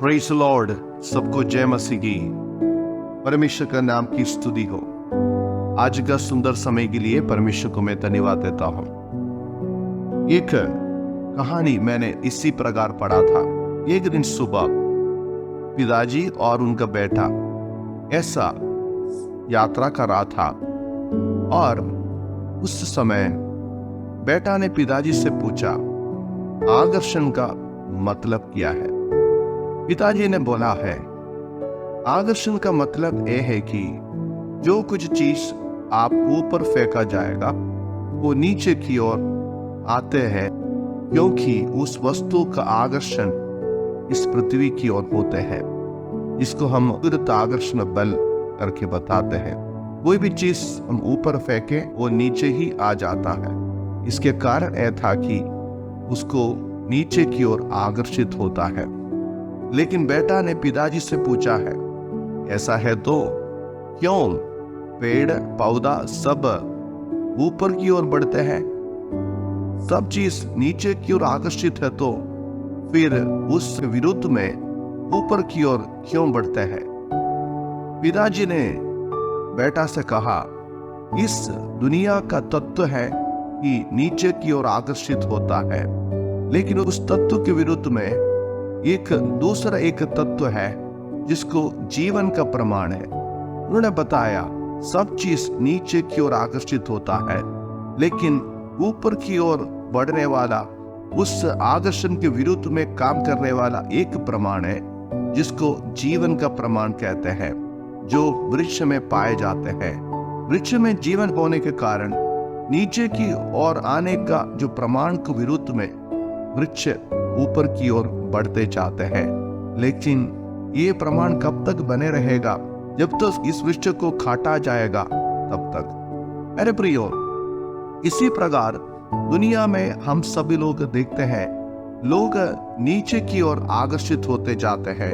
Praise Lord. सबको जय मसीह की। परमेश्वर का नाम की स्तुति हो। आज का सुंदर समय के लिए परमेश्वर को मैं धन्यवाद देता हूं। एक कहानी मैंने इसी प्रकार पढ़ा था। एक दिन सुबह पिताजी और उनका बेटा ऐसा यात्रा कर रहा था और उस समय बेटा ने पिताजी से पूछा, आकर्षण का मतलब क्या है? पिताजी ने बोला है, आकर्षण का मतलब यह है कि जो कुछ चीज आप ऊपर फेंका जाएगा वो नीचे की ओर आते हैं, क्योंकि उस वस्तु का आकर्षण इस पृथ्वी की ओर होते हैं। इसको हम गुरुत्वाकर्षण बल करके बताते हैं। कोई भी चीज हम ऊपर फेंके वो नीचे ही आ जाता है। इसके कारण यह था कि उसको नीचे की ओर आकर्षित होता है। लेकिन बेटा ने पिताजी से पूछा है, ऐसा है तो क्यों पेड़ पौधा सब ऊपर की ओर बढ़ते हैं? सब चीज नीचे की ओर आकर्षित है तो फिर उस विरुद्ध में ऊपर की ओर क्यों बढ़ते हैं? पिताजी ने बेटा से कहा, इस दुनिया का तत्व है कि नीचे की ओर आकर्षित होता है, लेकिन उस तत्व के विरुद्ध में एक दूसरा एक तत्व है जिसको जीवन का प्रमाण है। उन्होंने बताया, सब चीज नीचे की ओर आकर्षित होता है, लेकिन ऊपर की ओर बढ़ने वाला, उस आकर्षण के विरुद्ध में काम करने वाला एक प्रमाण है जिसको जीवन का प्रमाण कहते हैं, जो वृक्ष में पाए जाते हैं। वृक्ष में जीवन होने के कारण नीचे की ओर आने का जो प्रमाण के विरुद्ध में वृक्ष ऊपर की ओर बढ़ते जाते हैं। लेकिन ये प्रमाण कब तक बने रहेगा? जब तक इस वृक्ष को काटा जाएगा तब तक। अरे प्रियो, इसी प्रकार दुनिया में हम सभी लोग देखते हैं, लोग नीचे की ओर आकर्षित होते जाते हैं।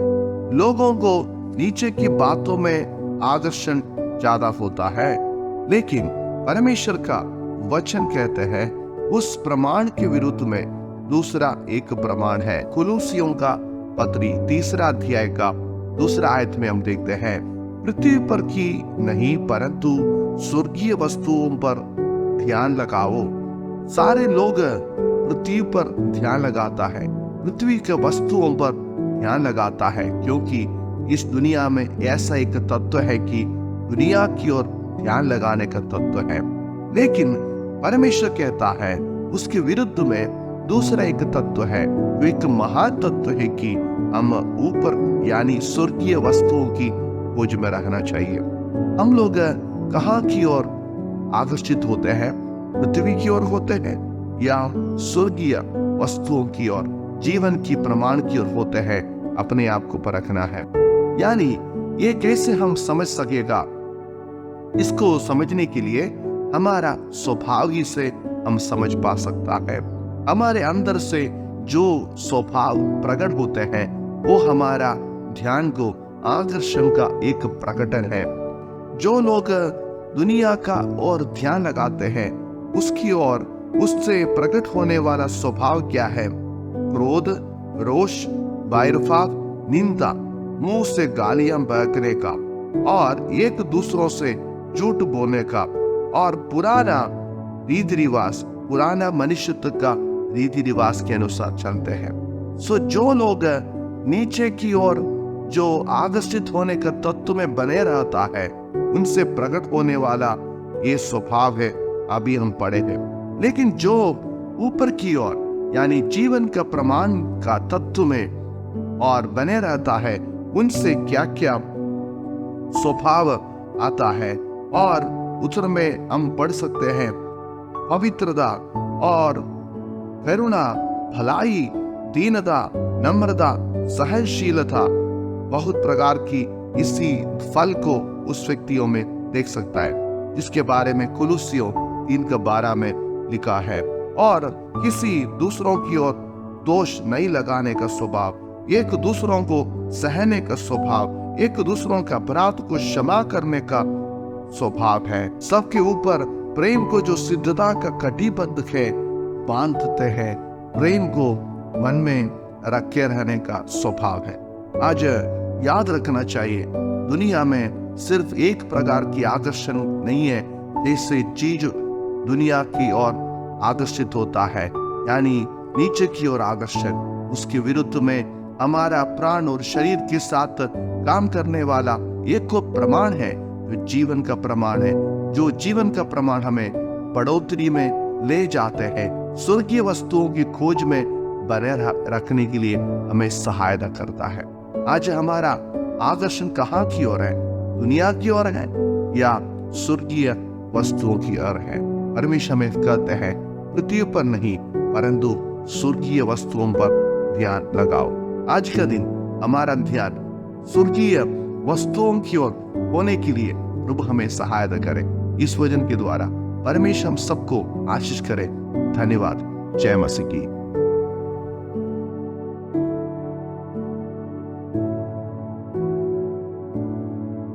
लोगों को नीचे की बातों में आकर्षण ज्यादा होता है, लेकिन परमेश्वर का वचन कहते हैं उस प्रमाण के विरुद्ध में दूसरा एक प्रमाण है। कुलुसियों का पत्री 3 अध्याय का 2 आयत में हम देखते हैं, पृथ्वी पर की नहीं परंतु स्वर्गीय वस्तुओं पर ध्यान लगाओ। सारे लोग पृथ्वी पर ध्यान लगाता है, पृथ्वी के वस्तुओं पर ध्यान लगाता है, क्योंकि इस दुनिया में ऐसा एक तत्व है कि दुनिया की ओर ध्यान लगाने का तत्व है। लेकिन परमेश्वर कहता है उसके विरुद्ध में दूसरा एक तत्व है, वो एक महातत्व है कि हम ऊपर यानी स्वर्गीय वस्तुओं की खोज में रहना चाहिए। हम लोग कहाँ की ओर आकर्षित होते हैं? पृथ्वी की ओर होते हैं या स्वर्गीय वस्तुओं की ओर, जीवन की प्रमाण की ओर होते हैं? अपने आप को परखना है। यानी ये कैसे हम समझ सकेगा? इसको समझने के लिए हमारा स्वभाव ही से हम समझ पा सकता है। हमारे अंदर से जो स्वभाव प्रकट होते हैं वो हमारा ध्यान को आकर्षण का एक प्रकटन है। जो लोग दुनिया का और ध्यान लगाते हैं उसकी ओर, उससे प्रकट होने वाला स्वभाव क्या है? क्रोध, रोष, बैरभाव, निंदा, मुंह से गालियां बकने का और एक दूसरों से झूठ बोलने का और पुराना रीति रिवाज, पुराना मनुष्यत्व का रीति रिवाज के अनुसार चलते हैं। सो जो लोग नीचे की ओर जो आकर्षित होने का तत्व में बने रहता है, उनसे प्रकट होने वाला ये स्वभाव है, अभी हम पढ़े हैं। लेकिन जो ऊपर की ओर यानी जीवन का प्रमाण का तत्व में और बने रहता है, उनसे क्या क्या स्वभाव आता है, और उत्तर में हम पढ़ सकते हैं पवित्रता और करुणा, भलाई, दीनता, नम्रता, सहनशीलता, बहुत प्रकार की इसी फल को उस व्यक्तियों में देख सकता है, जिसके बारे में कुलुसियों 3:12 में लिखा है। और किसी दूसरों की ओर दोष नहीं लगाने का स्वभाव, एक दूसरों को सहने का स्वभाव, एक दूसरों का अपराध को क्षमा करने का स्वभाव है। सबके ऊपर प्रेम को जो सिद्धता का कटिबद्ध है बांधते हैं, प्रेम को मन में रखे रहने का स्वभाव है। आज याद रखना चाहिए, दुनिया में सिर्फ एक प्रकार की आकर्षण नहीं है जैसे चीज दुनिया की ओर आकर्षित होता है, यानी नीचे की ओर आकर्षण। उसके विरुद्ध में हमारा प्राण और शरीर के साथ काम करने वाला एक को प्रमाण है, जो जीवन का प्रमाण है। जो जीवन का प्रमाण हमें बढ़ोतरी में ले जाते हैं, स्वर्गीय वस्तुओं की खोज में बने रखने के लिए हमें सहायता करता है। आज हमारा आकर्षण कहाँ की ओर है? दुनिया की ओर है या स्वर्गीय वस्तुओं की ओर है? परमेश्वर हमें कहते हैं पृथ्वी पर नहीं परंतु स्वर्गीय वस्तुओं पर ध्यान लगाओ। आज का दिन हमारा ध्यान स्वर्गीय वस्तुओं की ओर होने के लिए प्रभु हमें सहायता करे। इस वचन के द्वारा परमेश्वर हम सबको आशीष करे। धन्यवाद। जय मसीह की।